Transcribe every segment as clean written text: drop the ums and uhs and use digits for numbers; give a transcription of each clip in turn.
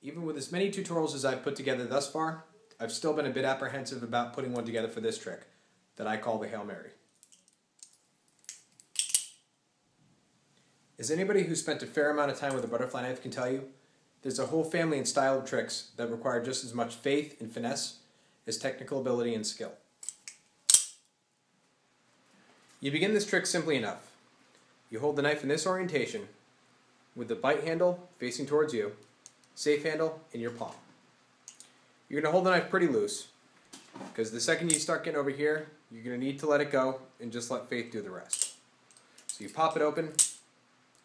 Even with as many tutorials as I've put together thus far, I've still been a bit apprehensive about putting one together for this trick that I call the Hail Mary. As anybody who spent a fair amount of time with a butterfly knife can tell you, there's a whole family and style of tricks that require just as much faith and finesse as technical ability and skill. You begin this trick simply enough. You hold the knife in this orientation with the bite handle facing towards you, safe handle in your palm. You're going to hold the knife pretty loose because the second you start getting over here, you're going to need to let it go and just let faith do the rest. So you pop it open,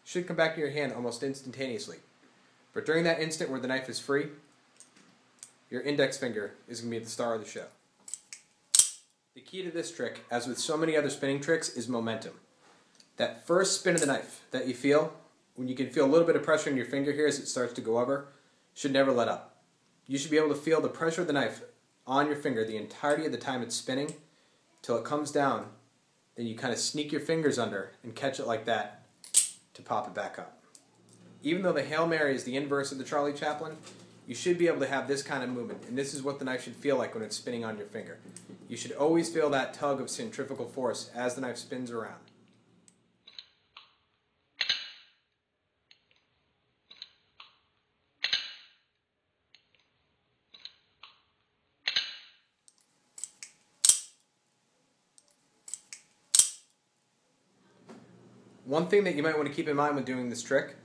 should come back to your hand almost instantaneously. But during that instant where the knife is free, your index finger is going to be the star of the show. The key to this trick, as with so many other spinning tricks, is momentum. That first spin of the knife that you feel, when you can feel a little bit of pressure in your finger here as it starts to go over, should never let up. You should be able to feel the pressure of the knife on your finger the entirety of the time it's spinning till it comes down. Then you kind of sneak your fingers under and catch it like that to pop it back up. Even though the Hail Mary is the inverse of the Charlie Chaplin, you should be able to have this kind of movement, and this is what the knife should feel like when it's spinning on your finger. You should always feel that tug of centrifugal force as the knife spins around. One thing that you might want to keep in mind when doing this trick,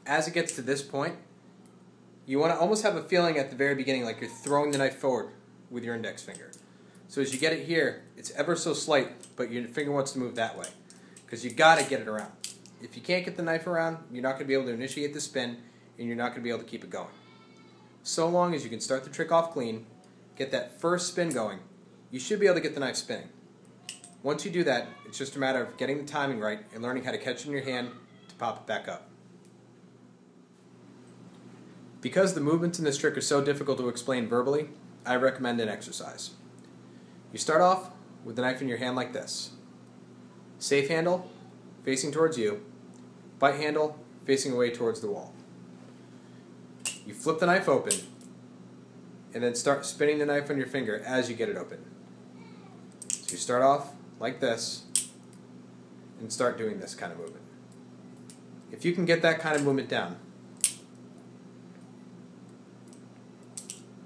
as it gets to this point, you want to almost have a feeling at the very beginning like you're throwing the knife forward with your index finger. So as you get it here, it's ever so slight, but your finger wants to move that way because you got to get it around. If you can't get the knife around, you're not going to be able to initiate the spin and you're not going to be able to keep it going. So long as you can start the trick off clean, get that first spin going, you should be able to get the knife spinning. Once you do that, it's just a matter of getting the timing right and learning how to catch it in your hand to pop it back up. Because the movements in this trick are so difficult to explain verbally, I recommend an exercise. You start off with the knife in your hand like this. Safe handle facing towards you, bite handle facing away towards the wall. You flip the knife open and then start spinning the knife on your finger as you get it open. So you start off like this and start doing this kind of movement. If you can get that kind of movement down,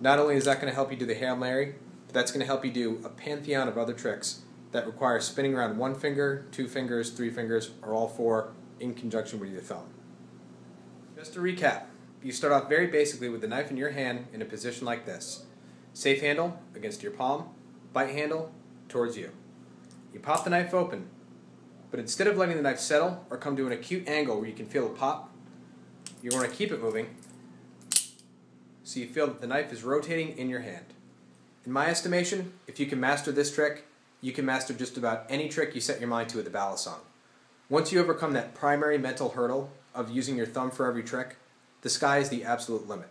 not only is that going to help you do the Hail Mary, but that's going to help you do a pantheon of other tricks that require spinning around one finger, two fingers, three fingers, or all four in conjunction with your thumb. Just to recap, you start off very basically with the knife in your hand in a position like this. Safe handle against your palm, bite handle towards you. You pop the knife open, but instead of letting the knife settle or come to an acute angle where you can feel a pop, you want to keep it moving so you feel that the knife is rotating in your hand. In my estimation, if you can master this trick, you can master just about any trick you set your mind to with the Balisong. Once you overcome that primary mental hurdle of using your thumb for every trick, the sky is the absolute limit.